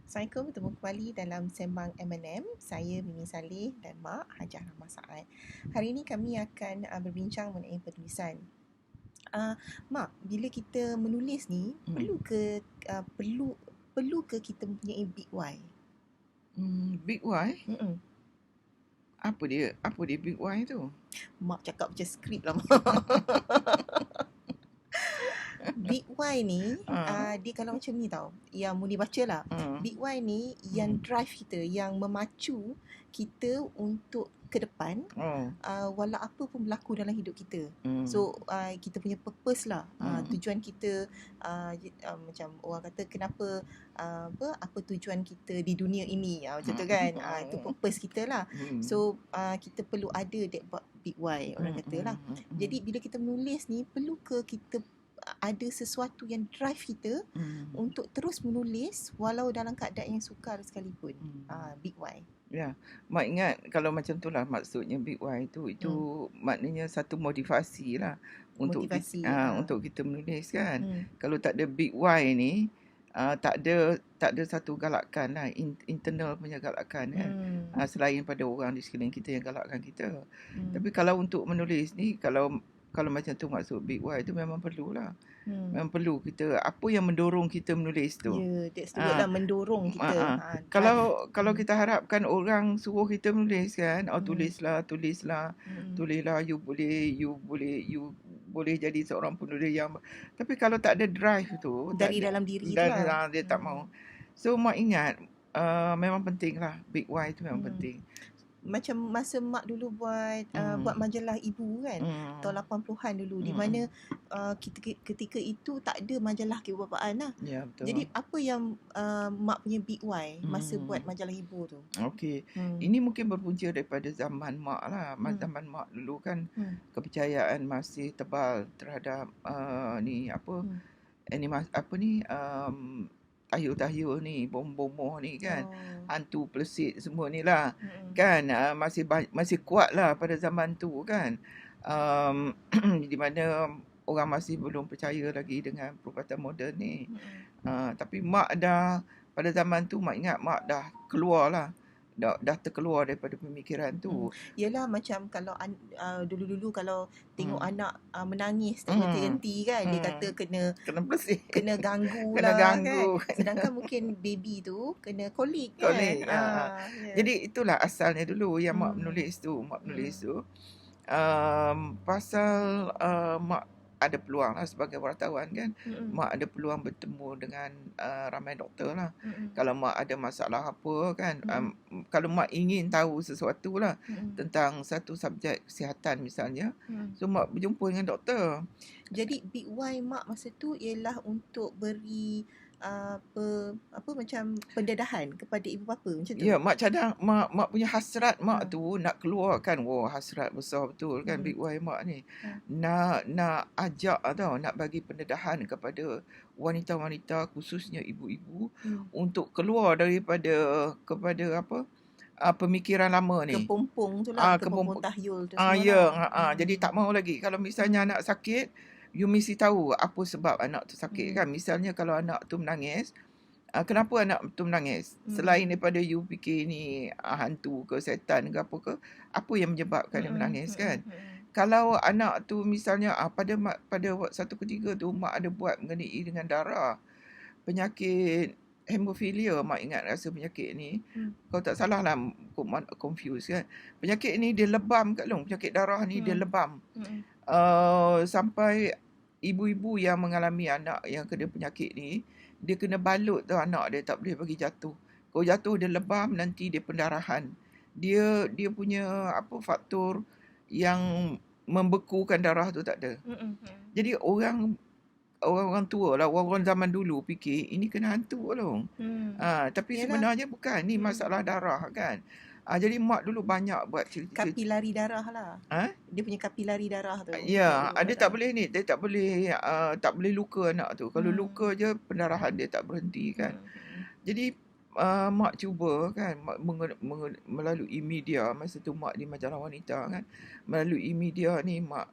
Assalamualaikum, bertemu kembali dalam Sembang M&M. Saya Mimi Saleh dan Mak Hajah Rahmah Saad. Hari ini kami akan berbincang mengenai penulisan. Mak, bila kita menulis ni, perlu ke kita mempunyai big why? Big Y? Mm-mm. Apa dia Big Y tu? Mak cakap macam skrip lah, Mak. Big why ni, dia kalau macam ni tau, yang Muni baca lah. Big why ni yang drive kita, yang memacu kita untuk ke depan, walau apa pun berlaku dalam hidup kita. So kita punya purpose lah, tujuan kita, macam orang kata kenapa, apa tujuan kita di dunia ini, macam tu kan. Itu purpose kita lah. So kita perlu ada that big why, orang kata lah. Jadi bila kita menulis ni, perlu ke kita ada sesuatu yang drive kita untuk terus menulis walau dalam keadaan yang sukar sekalipun. Big why. Ya, Mak ingat kalau macam tu lah maksudnya Big Y itu maknanya satu motivasi lah untuk Motivasi, untuk kita menulis kan. Kalau tak ada Big Y ni, tak ada satu galakan lah, internal punya galakan kan. Selain pada orang di sekeliling kita yang galakkan kita. Tapi kalau untuk menulis ni, kalau macam tu maksud Big Y tu memang perlulah. Memang perlu kita, apa yang mendorong kita menulis tu. Ya, that's the word lah, mendorong kita. Kalau kita harapkan orang suruh kita menulis kan, tulislah, you boleh jadi seorang penulis yang, tapi kalau tak ada drive tu dari dalam diri tu lah, dia tak mau. So Mak ingat memang penting lah, Big Y tu memang penting. Macam masa Mak dulu buat majalah Ibu kan, tahun 80-an dulu, di mana ketika itu tak ada majalah kebapaan lah. Ya, betul. Jadi apa yang Mak punya big why masa buat majalah Ibu tu? Okey. Ini mungkin berpunca daripada zaman Mak lah. Zaman Mak dulu kan kepercayaan masih tebal terhadap tahyul-tahyul ni, bom-bom ni kan, hantu pelesit semua ni lah, kan, masih kuat lah pada zaman tu kan, di mana orang masih belum percaya lagi dengan perubatan moden ni. Tapi Mak dah, pada zaman tu Mak ingat Mak dah keluar lah, dah terkeluar daripada pemikiran tu. Yelah, macam kalau dulu-dulu kalau tengok anak menangis tengok TNT kan, dia kata kena bersih, kena ganggu kena lah ganggu kan. Sedangkan mungkin baby tu kena kolik kan. Jadi itulah asalnya dulu yang Mak menulis tu. Pasal Mak ada peluang lah sebagai wartawan kan. Mak ada peluang bertemu dengan ramai doktor lah. Kalau Mak ada masalah apa kan, kalau Mak ingin tahu sesuatu lah tentang satu subjek kesihatan misalnya, so Mak berjumpa dengan doktor. Jadi big why Mak masa tu ialah untuk beri macam pendedahan kepada ibu bapa macam tu. Ya, Mak cadang, Mak punya hasrat Mak tu nak keluarkan. Hasrat besar betul kan Big Y Mak ni. Nak ajak tau, nak bagi pendedahan kepada wanita-wanita, khususnya ibu-ibu, untuk keluar kepada pemikiran lama ni. Kepompong tu lah, kepompong tahyul tu semua. Jadi tak mahu lagi. Kalau misalnya anak sakit, you mesti tahu apa sebab anak tu sakit kan. Misalnya kalau anak tu menangis, kenapa anak tu menangis? Selain daripada you fikir ni hantu ke setan ke apa ke, apa yang menyebabkan dia menangis kan? Kalau anak tu misalnya pada satu ketika tu Mak ada buat mengenai dengan darah, penyakit hemofilia, Mak ingat rasa penyakit ni, kalau tak salah lah, confused kan, penyakit ni dia lebam kat long, penyakit darah ni dia lebam, sampai ibu-ibu yang mengalami anak yang kena penyakit ni, dia kena balut tu anak dia, tak boleh bagi jatuh. Kalau jatuh dia lebam, nanti dia pendarahan. Dia punya faktor yang membekukan darah tu tak ada. Jadi orang tua lah, orang zaman dulu fikir ini kena hantu loh. Tapi sebenarnya bukan, ni masalah darah kan. Jadi Mak dulu banyak buat cerita kapilari darah lah. Dia punya kapilari darah tu. Ya, dia tak boleh ni, dia tak boleh luka anak tu. Kalau luka je pendarahan dia tak berhenti kan. Jadi Mak cuba kan, melalui media, masa tu Mak di majalah wanita kan, melalui media ni Mak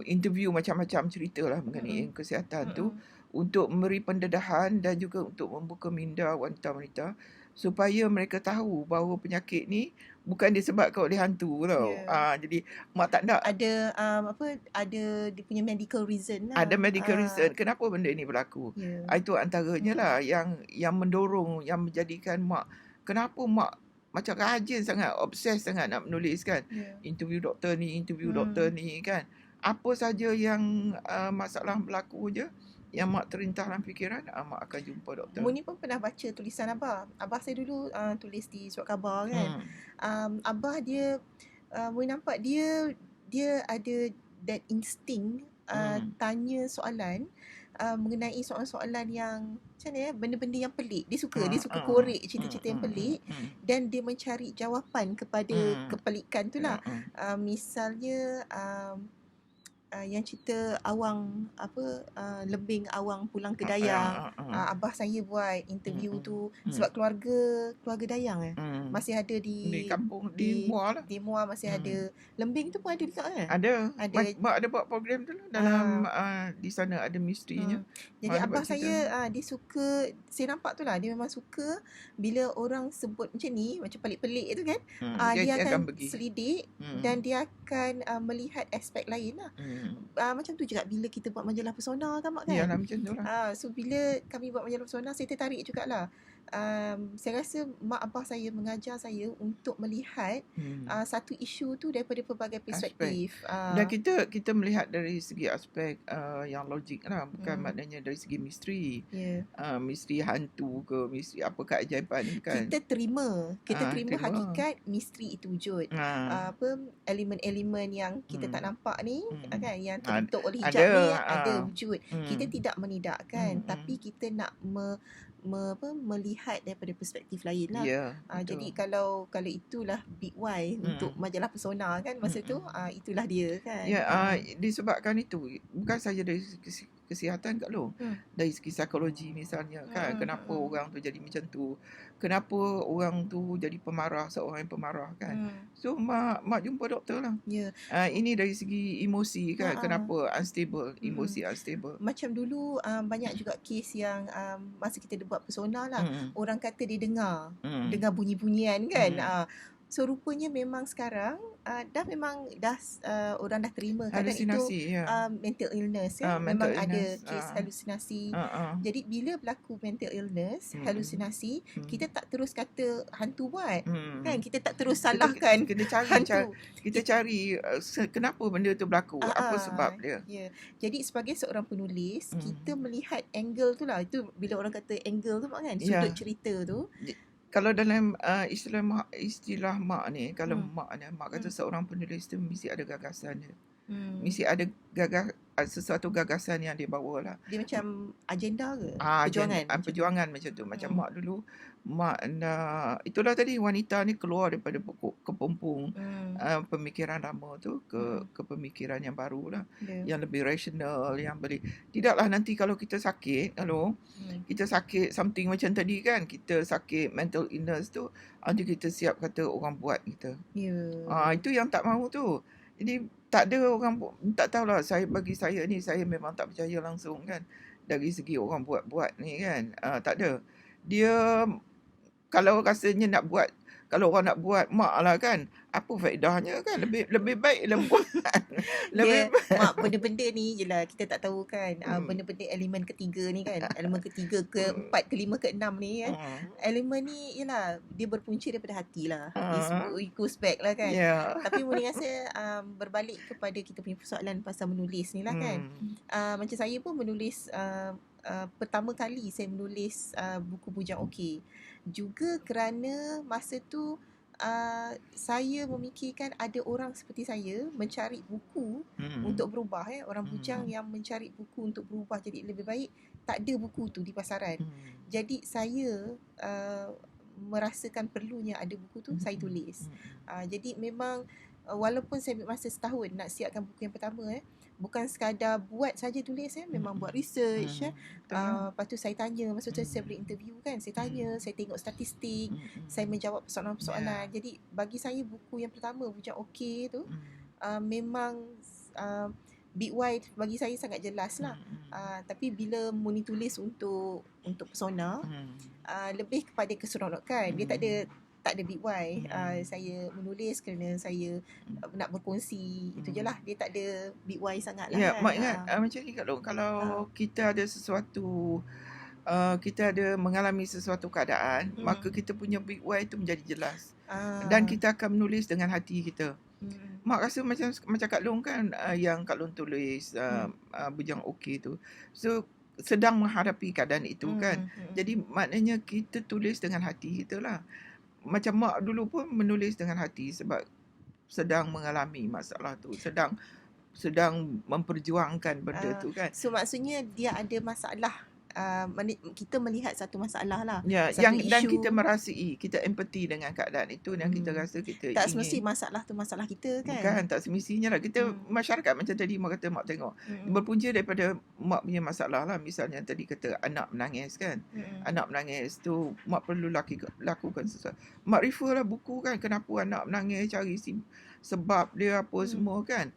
interview macam-macam cerita lah mengenai kesihatan tu, untuk memberi pendedahan dan juga untuk membuka minda wanita-wanita supaya mereka tahu bahawa penyakit ni bukan disebabkan oleh hantu tau. Jadi mak tak nak ada dia punya medical reason lah. Ada medical reason kenapa benda ni berlaku. Itu antaranya lah yang mendorong, yang menjadikan mak, kenapa mak macam rajin sangat, obses sangat nak menulis kan. Interview doktor ni kan. Apa saja yang masalah berlaku je, yang mak terintah dalam fikiran, mak akan jumpa doktor. Muni pun pernah baca tulisan Abah. Abah saya dulu tulis di surat khabar kan. Abah dia, Muni nampak dia ada that instinct tanya soalan mengenai soalan-soalan yang macam mana benda-benda yang pelik. Dia suka korek cerita-cerita yang pelik dan dia mencari jawapan kepada kepelikan tu lah. Misalnya yang cerita awang lembing awang pulang ke Dayang. Abah saya buat interview tu sebab keluarga Dayang masih ada di kampung, di Muar lah. Di Muar masih ada. Lembing tu pun ada dekat kan? Ada. Mak ada buat program tu lah dalam di sana ada misterinya. Jadi abah saya dia suka, saya nampak tu lah, dia memang suka bila orang sebut macam ni, macam pelik-pelik tu kan. Dia akan selidik dan dia akan melihat aspek lain lah. Macam tu juga bila kita buat majalah Pesona kan mak kan? Yalah macam tu lah. So bila kami buat majalah Pesona, saya tertarik jugalah. Saya rasa mak abah saya mengajar saya untuk melihat satu isu tu daripada pelbagai perspektif. Dan kita melihat dari segi aspek yang logik lah, bukan maknanya dari segi misteri. Misteri hantu ke, misteri apa keajaiban kan. Kita terima hakikat misteri itu wujud. Elemen-elemen yang kita tak nampak ni kan, yang terbentuk oleh hijab ni ada wujud. Kita tidak menidakkan, tapi kita nak melihat daripada perspektif lain lah. Jadi kalau itulah big why untuk majalah Pesona kan masa tu, itulah dia kan. Disebabkan itu bukan saja dari kesihatan kat lo, dari segi psikologi misalnya kan, kenapa orang tu jadi macam tu, kenapa orang tu jadi pemarah, seorang yang pemarah kan. So mak jumpa doktor lah. Ini dari segi emosi kan, kenapa unstable, emosi unstable. Macam dulu banyak juga kes yang masa kita buat Pesona lah, orang kata dia dengar bunyi-bunyian kan. So rupanya memang sekarang orang dah terima kadang itu mental illness kan. Memang ada kes halusinasi. Jadi bila berlaku mental illness, halusinasi, kita tak terus kata hantu buat kan, kita tak terus salahkan hantu. Kita cari kenapa benda tu berlaku, apa sebab dia. Jadi sebagai seorang penulis, kita melihat angle tu lah. Itu bila orang kata angle tu kan, sudut cerita tu. Kalau dalam istilah mak ni, kalau mak kata seorang penulis tu mesti ada gagasan dia. Mesti ada sesuatu gagasan yang dia bawa lah. Dia macam agenda ke? Perjuangan macam tu. Macam mak dulu, mak nak, itulah tadi wanita ni keluar daripada kepompong pemikiran lama tu ke pemikiran yang baru lah. Yang lebih rasional, yang boleh. Tidaklah nanti kalau kita sakit, kita sakit something macam tadi kan, kita sakit mental illness tu, nanti kita siap kata orang buat kita. Itu yang tak mahu tu. Jadi tak ada orang, tak tahulah, bagi saya ni, saya memang tak percaya langsung kan dari segi orang buat ni kan. Tak ada. Dia kalau rasanya nak buat, kalau orang nak buat mak lah kan, apa faedahnya kan, lebih baik buat. Mak benda-benda ni je lah kita tak tahu kan. Benda-benda elemen ketiga ni kan, elemen ketiga, keempat, kelima, keenam ni kan. Elemen ni ialah dia berpunca daripada hati lah. It goes back lah kan. Tapi boleh rasa berbalik kepada kita punya persoalan pasal menulis ni lah kan. Macam saya pun menulis pertama kali saya menulis buku Bujang Okey juga kerana masa tu saya memikirkan ada orang seperti saya mencari buku untuk berubah orang bujang yang mencari buku untuk berubah jadi lebih baik, tak ada buku tu di pasaran. Jadi saya merasakan perlunya ada buku tu, saya tulis. Jadi memang walaupun saya ambil masa setahun nak siapkan buku yang pertama, bukan sekadar buat saja tulis, memang buat research. Lepas tu saya tanya, masa tu saya boleh interview kan, saya tanya, saya tengok statistik, saya menjawab persoalan-persoalan. Jadi bagi saya buku yang pertama Bujang Okey tu memang Big Why bagi saya sangat jelas lah. Tapi bila Muni tulis untuk persona, lebih kepada keseronokan. Dia tak ada big why. Saya menulis kerana saya nak berkongsi, itu je lah. Dia tak ada big why sangat lah. Ya, kan? Mak ingat macam ni Kak Long, kalau kita ada sesuatu, kita ada mengalami sesuatu keadaan, maka kita punya big why itu menjadi jelas. Dan kita akan menulis dengan hati kita. Mak rasa macam Kak Long kan, yang Kak Long tulis Bujang Okey tu, so sedang menghadapi keadaan itu kan. Jadi maknanya kita tulis dengan hati kita lah. Macam mak dulu pun menulis dengan hati sebab sedang mengalami masalah tu, sedang memperjuangkan benda tu kan. So maksudnya dia ada masalah. Kita melihat satu masalah lah. Ya, satu dan isu. kita merasai, kita empati dengan keadaan itu dan kita rasa kita tak ingin. semesti masalah tu masalah kita kan. Bukan, tak semestinya lah. Kita masyarakat macam tadi mak kata, mak tengok. Berpunca daripada mak punya masalah lah. Misalnya tadi kata anak menangis kan. Anak menangis tu mak perlu lakukan sesuatu. Mak refer lah buku kan, kenapa anak menangis, cari sebab dia apa semua kan.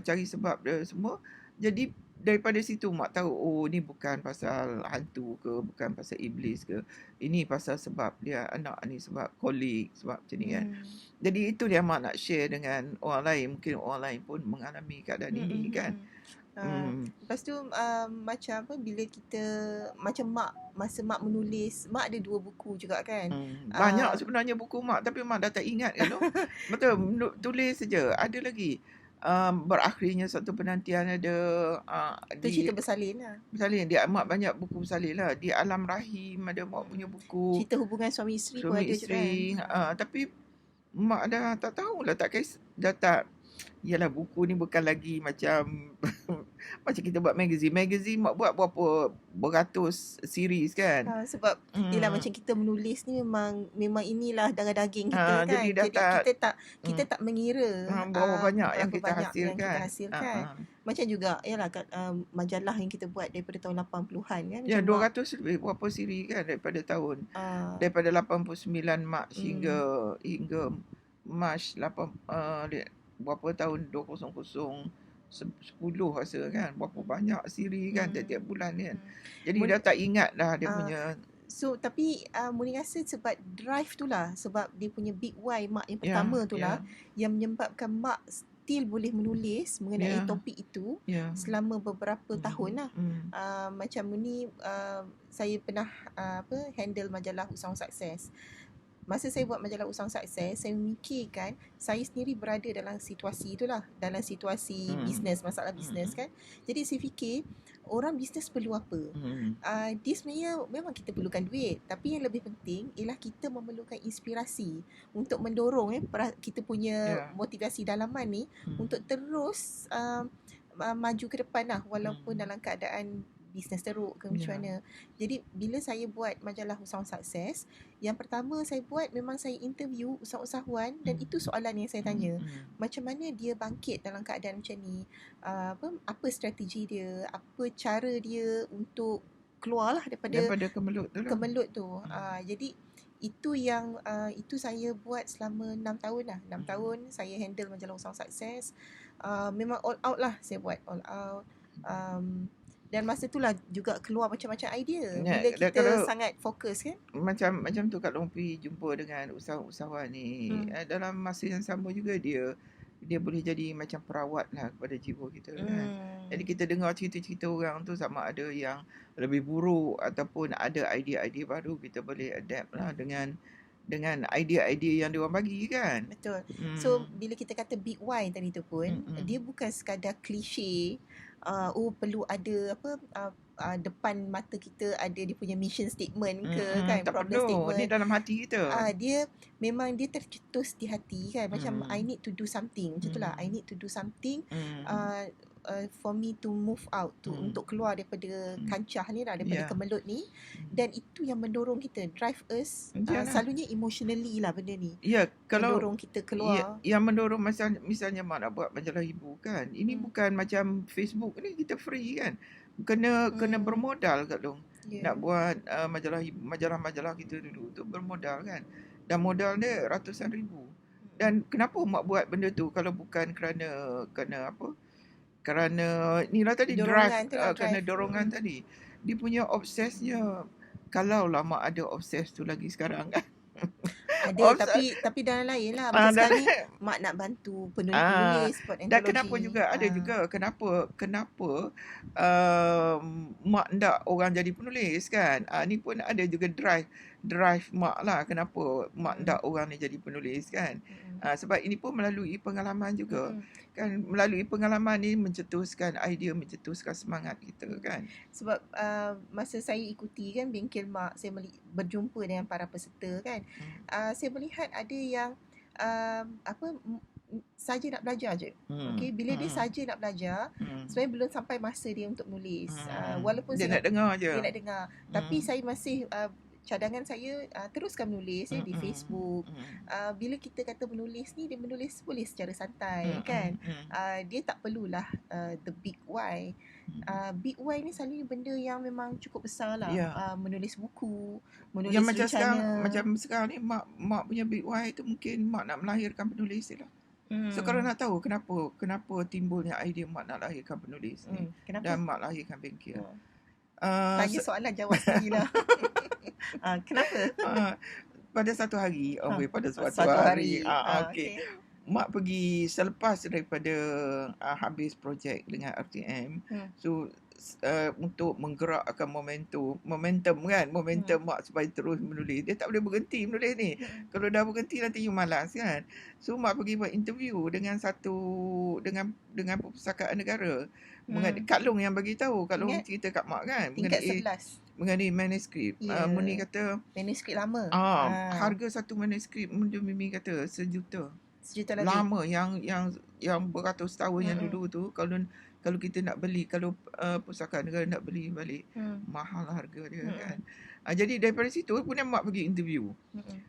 Cari sebab dia semua. Jadi daripada situ mak tahu, oh ni bukan pasal hantu ke, bukan pasal iblis ke, ini pasal sebab dia anak ni, sebab kolik, sebab macam ni kan. Jadi itu dia mak nak share dengan orang lain. Mungkin orang lain pun mengalami keadaan ini kan. Lepas tu macam apa, bila kita macam masa mak menulis, mak ada 2 buku juga kan. Banyak sebenarnya buku mak, tapi mak dah tak ingat kan. Betul, tulis saja. Ada lagi berakhirnya satu penantian, ada tu cerita bersalin lah. Bersalin, dia mak banyak buku bersalin lah. Di Alam Rahim ada mak punya buku. Cerita hubungan suami isteri pun ada isteri, kan. Tapi mak dah tak tahulah, dah tak. Yalah, buku ni bukan lagi macam macam kita buat magazine mak buat berapa beratus series kan. Sebab yelah, macam kita menulis ni memang inilah darah daging kita kan. Jadi kita tak mengira berapa banyak yang kita hasilkan. Macam juga yalah majalah yang kita buat daripada tahun 80-an kan. Ya, 200 lebih berapa siri kan daripada tahun daripada 89 Mac hingga Mac berapa tahun 2010 rasa kan, berapa banyak siri kan tiap-tiap bulan kan. Jadi dah tak ingat dah dia punya. So tapi Muni rasa sebab drive tu lah, sebab dia punya big why mak yang pertama tu lah yang menyebabkan mak still boleh menulis mengenai topik itu selama beberapa tahun lah. Macam Muni, saya pernah handle majalah Usahawang Sukses. Masa saya buat majalah Usahawang Sukses, saya memikirkan saya sendiri berada dalam situasi itulah, dalam situasi bisnes, masalah bisnes kan. Jadi saya fikir orang bisnes perlu apa? Dia sebenarnya memang kita perlukan duit, tapi yang lebih penting ialah kita memerlukan inspirasi untuk mendorong kita punya motivasi dalaman ni untuk terus maju ke depan lah, walaupun dalam keadaan bisnes teruk ke macam mana. Jadi bila saya buat majalah Usahawang Sukses, yang pertama saya buat memang saya interview usahawan dan itu soalan yang saya tanya. Macam mana dia bangkit dalam keadaan macam ni? Apa strategi dia? Apa cara dia untuk keluarlah daripada kemelut tu. Jadi itu yang itu saya buat selama 6 tahun lah. 6 tahun saya handle majalah Usahawang Sukses. Memang all out lah saya buat, all out. Dan masa itulah juga keluar macam-macam idea bila kita sangat fokus kan. Macam tu Kak Long pergi jumpa dengan usahawan ni, dalam masa yang sama juga dia boleh jadi macam perawat lah kepada jiwa kita kan. Jadi kita dengar cerita-cerita orang tu, sama ada yang lebih buruk ataupun ada idea-idea baru, kita boleh adapt lah dengan idea-idea yang diorang bagi kan. Betul. So bila kita kata big why tadi tu pun, dia bukan sekadar klise. Perlu ada depan mata kita ada dia punya mission statement ke kan, tak problem perlu. statement. Dia dalam hati kita. Dia memang dia tercetus di hati kan. Macam I need to do something. Macam itulah, I need to do something for me to move out, untuk keluar daripada kancah ni lah, daripada kemelut ni. Dan itu yang mendorong kita, drive us. Selalunya emotionally lah benda ni. Ya, kalau mendorong kita keluar. Yang mendorong misalnya mak nak buat majalah ibu kan. Ini bukan macam Facebook ni, kita free kan. Kena bermodal Kak Long. Nak buat majalah kita dulu tu bermodal kan. Dan modal dia ratusan ribu. Dan kenapa mak buat benda tu kalau bukan kerana apa? Kerana inilah tadi Dorongan drive, kerana dorongan tadi. Dia punya obsesnya, kalaulah mak ada obses tu lagi sekarang kan. Ada, tapi dalam lain lah. Macam sekarang ni mak nak bantu penulis sport antologi. Dan kenapa juga ada juga kenapa mak nak orang jadi penulis kan. Ni pun ada juga drive mak lah kenapa mak nak orang ni jadi penulis kan. Sebab ini pun melalui pengalaman juga. Kan melalui pengalaman ni mencetuskan idea, mencetuskan semangat kita kan. Sebab masa saya ikuti kan bengkel mak, saya berjumpa dengan para peserta kan. Saya melihat ada yang saja nak belajar je. Okey, bila dia saja nak belajar, sebenarnya belum sampai masa dia untuk menulis. Walaupun dia nak dengar je. Dia nak dengar. Tapi saya masih cadangan saya teruskan menulis di Facebook. Bila kita kata menulis ni, dia menulis boleh secara santai kan. Dia tak perlulah the big why. Big why ni selalunya benda yang memang cukup besar lah. Menulis buku, menulis yang macam sekarang ni mak punya big why tu mungkin mak nak melahirkan penulis je lah. So kalau nak tahu kenapa timbulnya idea mak nak lahirkan penulis ni dan mak lahirkan bengkel. Tanya soalan jawab sendirilah. Kenapa? Pada satu hari, pada suatu hari. Okay. Mak pergi selepas daripada habis projek dengan RTM. So untuk menggerakkan momentum kan, momentum mak supaya terus menulis. Dia tak boleh berhenti menulis ni. Kalau dah berhenti nanti you malas kan. So mak pergi buat interview dengan dengan Perpustakaan Negara. Kak Long yang bagi tahu, Kak Long cerita kat mak kan tingkat 11 mengenai manuskrip. Muni kata manuskrip lama. Harga satu manuskrip Mimi kata sejuta lebih. Lama yang beratus tahun yang dulu tu, kalau kita nak beli, kalau Perpustakaan Negara nak beli balik, mahal harga dia kan. Jadi daripada situ kemudian mak pergi interview.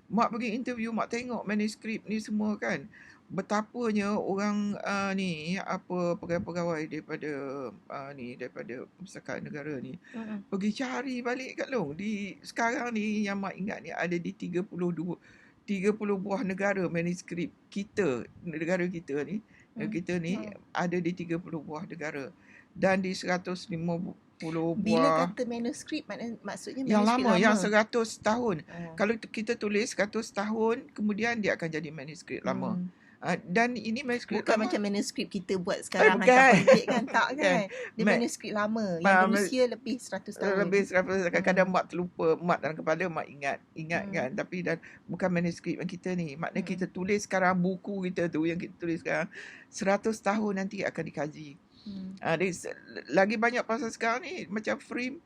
Mak pergi interview, mak tengok manuskrip ni semua kan. Betapanya orang pegawai-pegawai daripada Perpustakaan Negara ni pergi cari balik kat Long. Sekarang ni yang mak ingat ni ada di 30 buah negara manuskrip kita, negara kita ni. Kita ni ada di 30 buah negara dan di 150 buah. Bila kata manuskrip maksudnya yang manuskrip lama, yang 100 tahun. Kalau kita tulis 100 tahun kemudian dia akan jadi manuskrip lama. Dan ini manuskrip bukan lama. Macam manuskrip kita buat sekarang hantar penerbit kan, tak kan. Dia manuskrip lama yang berusia lebih 100 tahun. Lebih 100 kadang-kadang mak terlupa, mak dalam kepala mak ingat kan, tapi dan bukan manuskrip yang kita ni. Maknanya kita tulis sekarang, buku kita tu yang kita tulis sekarang 100 tahun nanti akan dikaji. Lagi banyak pasal sekarang ni macam frame,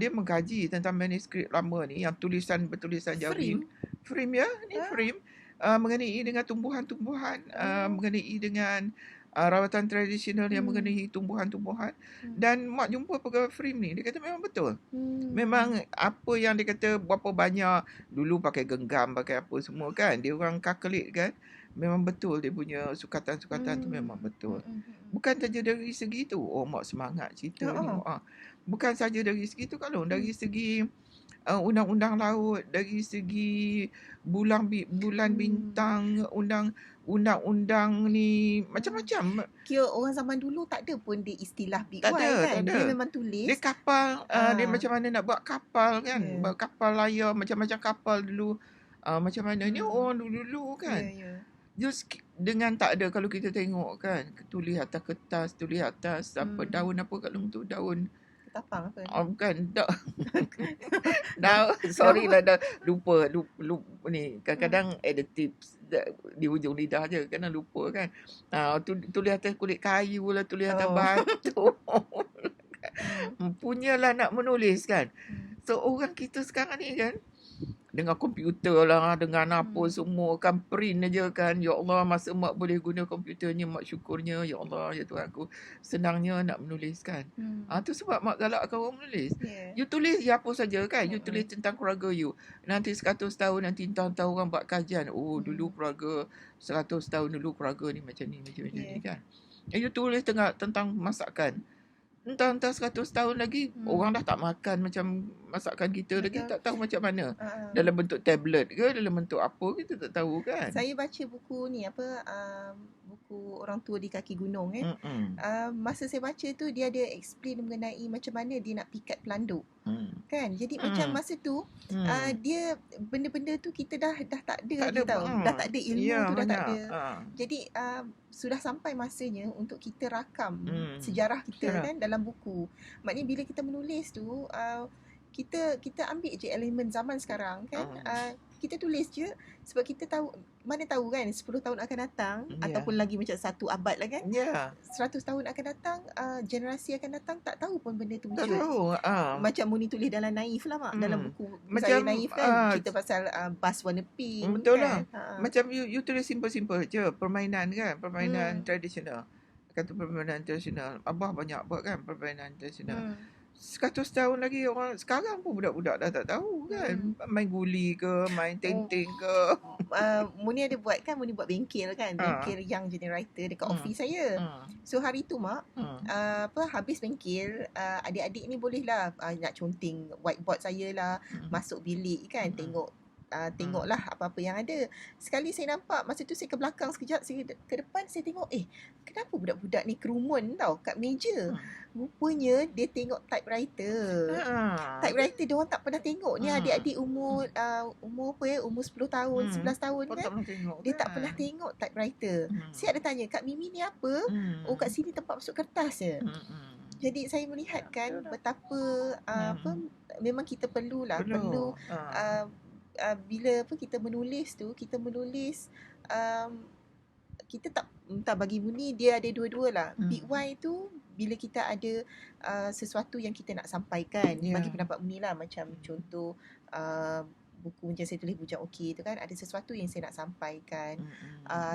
dia mengkaji tentang manuskrip lama ni yang bertulisan Jawi. Frame ya, ni frame. Mengenai dengan tumbuhan-tumbuhan, mengenai dengan rawatan tradisional yang mengenai tumbuhan-tumbuhan. Dan mak jumpa pegawai frame ni, dia kata memang betul. Memang apa yang dia kata berapa banyak dulu pakai genggam, pakai apa semua kan, dia orang calculate kan, memang betul dia punya sukatan-sukatan tu memang betul. Bukan saja dari segi tu, mak semangat cerita ni. Bukan saja dari segi tu kalau dari segi undang-undang laut, dari segi bulan bintang, undang-undang ni macam-macam. Kira orang zaman dulu tak ada pun dia istilah big why kan. Dia memang tulis. Dia kapal, dia macam mana nak buat kapal kan. Buat kapal layar, macam-macam kapal dulu. Macam mana ni orang dulu kan. Just dengan tak ada, kalau kita tengok kan, tulis atas kertas, tulis atas apa daun apa kat long tu, daun ketapang apa? Bukan, sorry lah, dah lupa ni. Kadang-kadang aditives di hujung lidah je, kadang lupa kan. Tulis atas kulit kayu lah, tulis atas batu. Punyalah nak menulis kan. So orang kita sekarang ni kan, dengan komputer lah, dengan apa semua kan, print aja kan. Ya Allah, masa mak boleh guna komputernya, mak syukurnya. Ya Allah, ya Tuhan aku, senangnya nak menulis kan. Tu sebab mak galakkan orang menulis. You tulis ya apa saja kan. You tulis tentang keluarga you. Nanti 100 tahun, nanti entah orang buat kajian. Dulu keluarga, 100 tahun dulu keluarga ni macam ni kan. You tulis tentang masakan. Entah 100 tahun lagi orang dah tak makan masakan kita lagi Betul. tak tahu macam mana. Dalam bentuk tablet ke, dalam bentuk apa, kita tak tahu kan. Saya baca buku ni buku Orang Tua di Kaki Gunung masa saya baca tu dia ada explain mengenai macam mana dia nak pikat pelanduk. Kan? Jadi macam masa tu dia benda-benda tu kita dah tak ada lagi tahu. Dah tak ada ilmu tu, dah tak ada. Jadi sudah sampai masanya untuk kita rakam sejarah kita kan dalam buku. Maknanya bila kita menulis tu kita ambil je elemen zaman sekarang kan. Kita tulis je sebab kita tahu, mana tahu kan 10 tahun akan datang ataupun lagi macam 1 abad lah kan. 100 tahun akan datang, generasi akan datang tak tahu pun benda tu wujud. Macam Muni tulis dalam Naif lah Mak, dalam buku macam, saya Naif kan, cerita pasal bas warna pink. Betul kan? lah. Macam you tulis simple-simple je, permainan kan, permainan tradisional. Kata permainan tradisional, Abah banyak buat kan permainan tradisional. 100 tahun lagi orang sekarang pun budak-budak dah tak tahu kan. Main guli ke, main teng-teng ke. Muni ada buat kan, Muni buat bengkel kan, bengkel Young Generator dekat office saya. So hari tu Mak, habis bengkel, adik-adik ni boleh lah nak conteng whiteboard saya lah, masuk bilik kan, tengoklah apa-apa yang ada. Sekali saya nampak, masa tu saya ke belakang sekejap, saya ke depan, saya tengok kenapa budak-budak ni kerumun tau kat meja. Rupanya dia tengok typewriter. Typewriter dia orang tak pernah tengok. Ni adik-adik umur umur 10 tahun, 11 tahun kan. Dia tak pernah tengok typewriter. Saya ada tanya, Kak Mimi ni apa? Oh, kat sini tempat masuk kertas je. Jadi saya melihat kan betapa memang kita perlu bila kita menulis tu, kita tak bagi Muni, dia ada dua-dua lah. Big Y tu bila kita ada sesuatu yang kita nak sampaikan, bagi pendapat Muni lah, macam contoh buku macam saya tulis Bujang Okey tu kan, ada sesuatu yang saya nak sampaikan.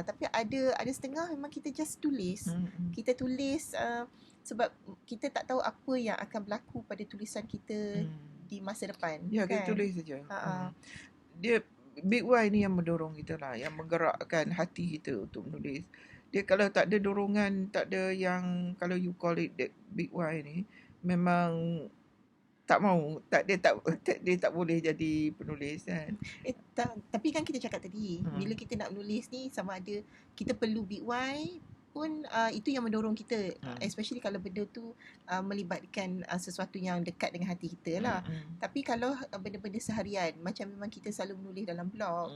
Tapi ada setengah memang kita just tulis. Kita tulis sebab kita tak tahu apa yang akan berlaku pada tulisan kita di masa depan. Ya, kan? Kita tulis saja. Dia Big Y ni yang mendorong kita lah, yang menggerakkan hati kita untuk menulis. Dia kalau tak ada dorongan, tak ada yang, kalau you call it that Big Y ni, memang tak mau, dia tak boleh jadi penulis kan. Tapi kan kita cakap tadi, bila kita nak menulis ni, sama ada kita perlu Big Y pun, itu yang mendorong kita, especially kalau benda tu melibatkan sesuatu yang dekat dengan hati kita lah. Tapi kalau benda-benda seharian, macam memang kita selalu menulis dalam blog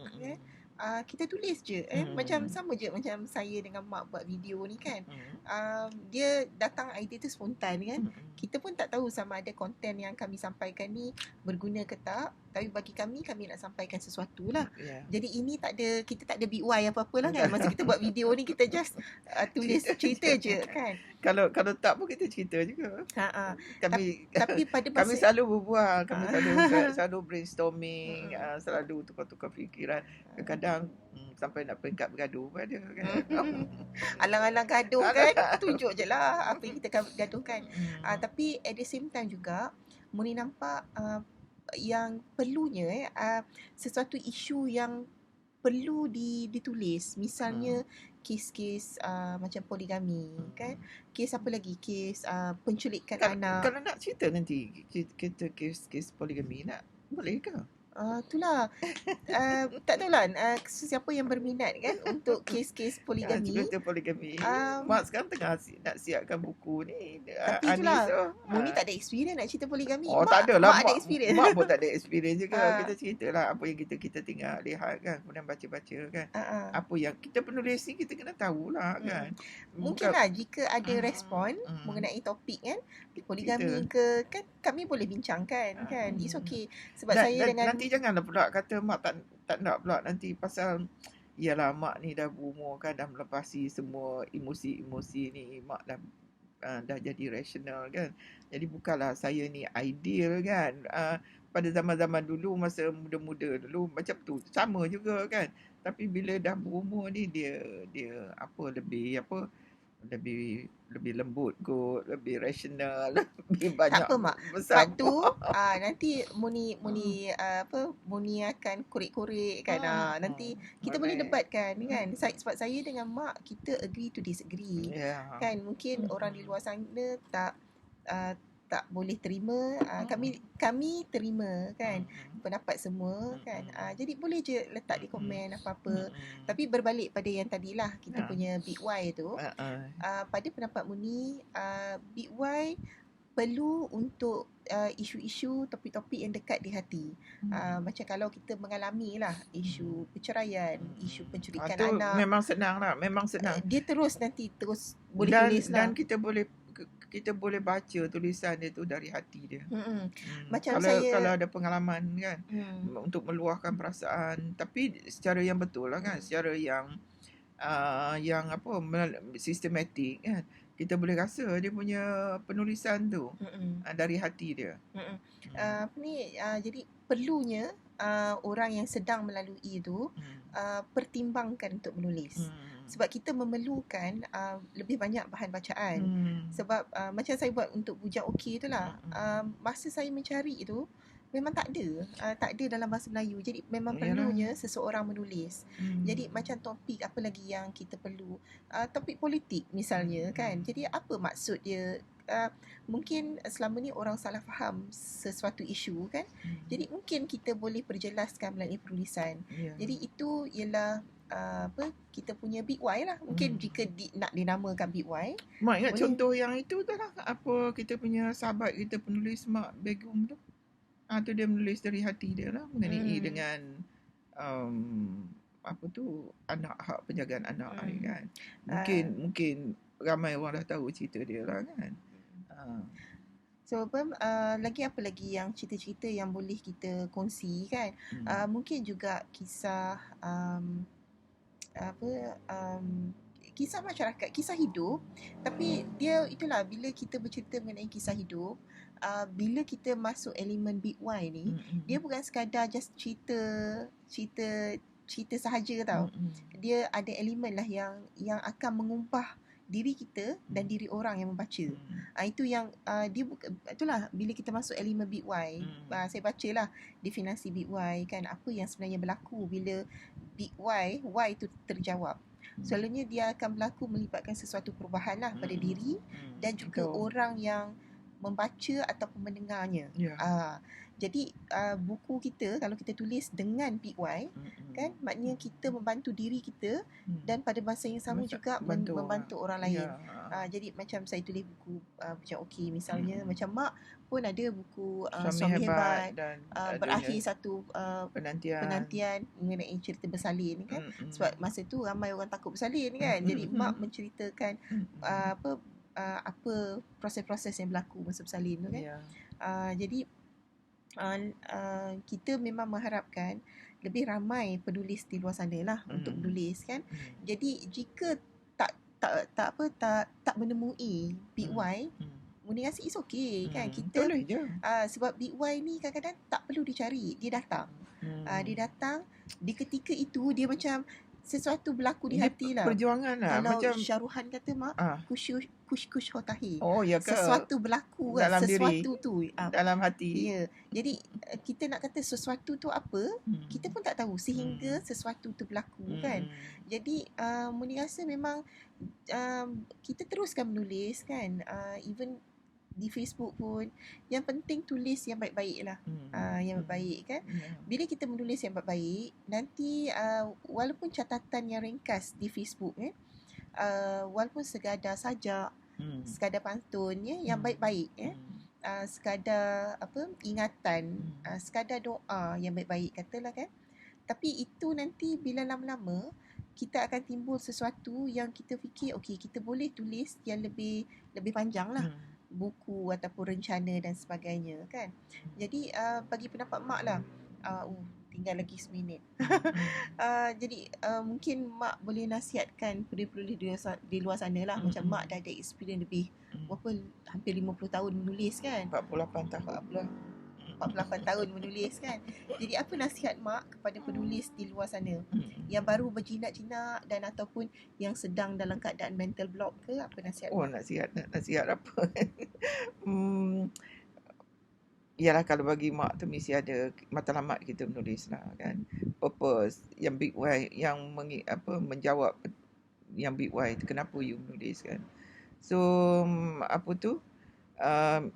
kita tulis je. Macam sama je macam saya dengan Mak buat video ni kan. Dia datang idea tu spontan kan. Kita pun tak tahu sama ada konten yang kami sampaikan ni berguna ke tak. Tapi bagi kami nak sampaikan sesuatu lah. Jadi ini kita tak ada Big Y apa-apa lah kan. Masa kita buat video ni, kita just tulis cerita je kan. Kalau tak pun kita cerita juga. Tapi pada masa kami selalu berbual, kami selalu brainstorming, selalu tukar-tukar fikiran. Kadang-kadang sampai nak peringkat bergaduh pun ada kan. Alang-alang gaduh kan, tunjuk je lah apa yang kita gaduhkan. Tapi at the same time juga, Muni nampak yang perlunya sesuatu isu yang perlu ditulis. Misalnya kes-kes macam poligami kan. Kes apa lagi? Kes penculikan anak. Kalau nak cerita nanti kita kes poligami boleh ke? Itulah tak tahulah siapa yang berminat kan untuk kes-kes poligami. Cerita poligami. Mak sekarang tengah nak siapkan buku ni. Tapi itulah, Muni tak ada experience nak cerita poligami. Tak adalah. Mak ada experience. Mak pun tak ada experience juga. Kita ceritalah apa yang kita tengok, lihat kan, kemudian baca-baca kan. Apa yang kita penulis ni kita kena tahulah kan. Mungkinlah jika ada respon mengenai topik kan, poligami ke, kan kami boleh bincangkan kan. It's okay. Sebab saya dengan nanti janganlah pula kata Mak tak nak pula nanti pasal yalah Mak ni dah berumur kan, dah melepasi semua emosi-emosi ni. Mak dah jadi rasional kan. Jadi bukanlah saya ni ideal kan. Pada zaman-zaman dulu, masa muda-muda dulu macam tu sama juga kan. Tapi bila dah berumur ni dia lebih lembut kot, lebih rasional, lebih banyak. Tak apa Mak. Sebab tu nanti Muni akan korek-korek kan. Nanti kita boleh debatkan kan. Sebab saya dengan Mak, kita agree to disagree. Kan mungkin orang di luar sana tak boleh terima, kami terima kan pendapat semua kan. Jadi boleh je letak di komen apa-apa. Tapi berbalik pada yang tadilah kita punya Big Y tu, pada pendapat Muni, Big Y perlu untuk isu-isu, topik-topik yang dekat di hati. Macam kalau kita mengalami lah isu perceraian, isu penculikan anak, memang senang lah, memang senang. Dia terus boleh tulis lah. Dan kita boleh baca tulisan dia tu dari hati dia. Macam kalau ada pengalaman kan, untuk meluahkan perasaan, tapi secara yang betul lah kan, secara yang sistematik kan, kita boleh rasa dia punya penulisan tu dari hati dia. Jadi perlunya orang yang sedang melalui itu pertimbangkan untuk menulis. Sebab kita memerlukan lebih banyak bahan bacaan. Sebab macam saya buat untuk Bujang Okey tu lah, masa saya mencari itu memang tak ada dalam bahasa Melayu. Jadi memang perlunya seseorang menulis. Jadi macam topik apa lagi yang kita perlu, topik politik misalnya kan. Jadi apa maksud dia? Mungkin selama ni orang salah faham sesuatu isu kan. Jadi mungkin kita boleh perjelaskan melalui penulisan. Jadi itu ialah kita punya Big Y lah. Mungkin jika nak dinamakan Big Y. Mak ingat contoh yang itu tu lah, apa kita punya sahabat kita penulis Mak Begum tu. Tu dia menulis dari hati dia lah mengenai dengan anak, hak penjagaan anak kan. Mungkin ramai orang dah tahu cerita dia lah kan. So lagi apa lagi yang cerita-cerita yang boleh kita kongsi kan. Mungkin juga kisah kisah masyarakat, kisah hidup. Tapi dia itulah, bila kita bercerita mengenai kisah hidup, bila kita masuk elemen Big Y ni, dia bukan sekadar just cerita sahaja tau. Dia ada elemen lah yang akan mengumpah diri kita dan diri orang yang membaca. Itu yang itulah bila kita masuk elemen Big Y. Saya bacalah definisi Big Y kan, apa yang sebenarnya berlaku bila Big Y tu terjawab. Selalunya dia akan berlaku melibatkan sesuatu perubahan lah pada diri dan juga orang yang membaca ataupun mendengarnya. Jadi buku kita kalau kita tulis dengan Big Y kan, maknanya kita membantu diri kita dan pada masa yang sama juga membantu orang lain. Jadi macam saya tulis buku Bujang Okey misalnya, macam Mak pun ada buku Suami Hebat dan berakhir satu penantian mengenai cerita bersalin kan. Sebab masa tu ramai orang takut bersalin kan. Jadi Mak menceritakan apa proses-proses yang berlaku masa bersalin tu kan. Jadi kita memang mengharapkan lebih ramai penulis di luar sana lah untuk menulis kan. Jadi jika tak menemui Big Y, Muni rasa it's okay kan. Kita boleh je. Sebab Big Y ni kadang-kadang tak perlu dicari, dia datang. Dia datang di ketika itu, dia macam sesuatu berlaku di hati lah. Perjuangan lah. Kalau macam Syaruhan kata Mak, kush hotahi. Ya ke? Sesuatu berlaku dalam sesuatu diri, tu dalam hati. Ya. Jadi kita nak kata sesuatu tu apa, kita pun tak tahu sehingga sesuatu tu berlaku kan. Jadi Muni rasa memang kita teruskan menulis kan. Even di Facebook pun, yang penting tulis yang baik-baik lah. Yang baik kan. Bila kita menulis yang baik-baik, nanti walaupun catatan yang ringkas di Facebook walaupun sekadar sajak, sekadar pantun yang baik-baik sekadar ingatan, sekadar doa yang baik-baik katalah kan. Tapi itu nanti bila lama-lama kita akan timbul sesuatu yang kita fikir okey, kita boleh tulis yang lebih panjang lah, buku ataupun rencana dan sebagainya kan. Jadi bagi pendapat Mak lah, tinggal lagi seminit. Jadi mungkin Mak boleh nasihatkan penulis di luar sana lah. Macam Mak dah ada experience lebih hampir 50 tahun menulis kan. 48 tahun menulis kan. Jadi apa nasihat Mak kepada penulis di luar sana yang baru berjinak-jinak dan ataupun yang sedang dalam keadaan mental block ke? Apa nasihat Mak? Nasihat apa? Yalah, kalau bagi Mak tu mesti ada matlamat kita menulis lah kan. Purpose yang Big Y, yang menjawab yang Big Y tu, kenapa you menulis kan. So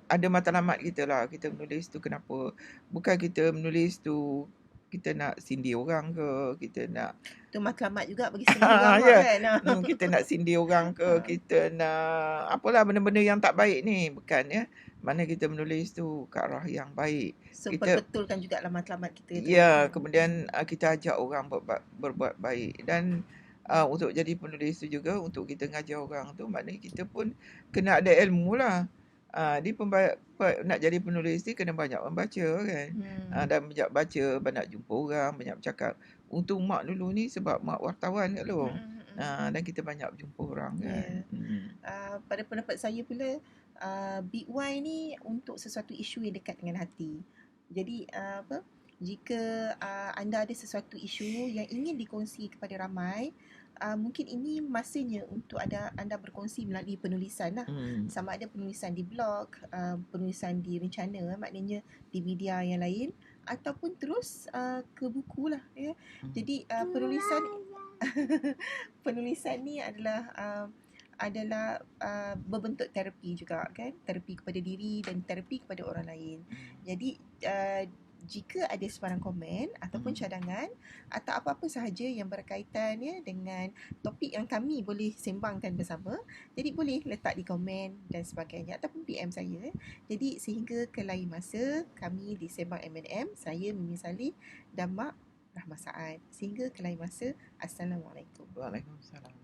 ada matlamat kita lah. Kita menulis tu kenapa. Bukan kita menulis tu kita nak sindir orang ke, kita nak tu matlamat juga bagi setengah orang kan. Kita nak sindir orang ke, kita nak apalah benda-benda yang tak baik ni, bukan ya. Mana kita menulis tu ke arah yang baik. So Kita betulkan jugalah matlamat kita tu. Ya, kemudian kita ajak orang berbuat baik. Dan untuk jadi penulis tu juga, untuk kita ngajar orang tu, maknanya kita pun kena ada ilmu lah. Dia nak jadi penulis ni kena banyak membaca kan. Dan banyak baca, banyak jumpa orang, banyak bercakap. Untuk mak dulu ni sebab mak wartawan kat lu. Dan kita banyak jumpa orang kan. Pada pendapat saya pula, Big Y ni untuk sesuatu isu yang dekat dengan hati. Jadi jika anda ada sesuatu isu yang ingin dikongsi kepada ramai, mungkin ini masanya untuk anda berkongsi melalui penulisan lah. Sama ada penulisan di blog, penulisan di rencana, maknanya di media yang lain, ataupun terus ke buku lah ya. Jadi penulisan ni adalah berbentuk terapi juga kan, terapi kepada diri dan terapi kepada orang lain. Jadi jika ada sebarang komen ataupun cadangan atau apa-apa sahaja yang berkaitan ya dengan topik yang kami boleh sembangkan bersama, jadi boleh letak di komen dan sebagainya ataupun PM saya. Jadi sehingga ke lain masa kami di Sembang M&M, saya Mimi Salih dan Mak Rahmah Saad. Sehingga ke lain masa, Assalamualaikum. Waalaikumsalam.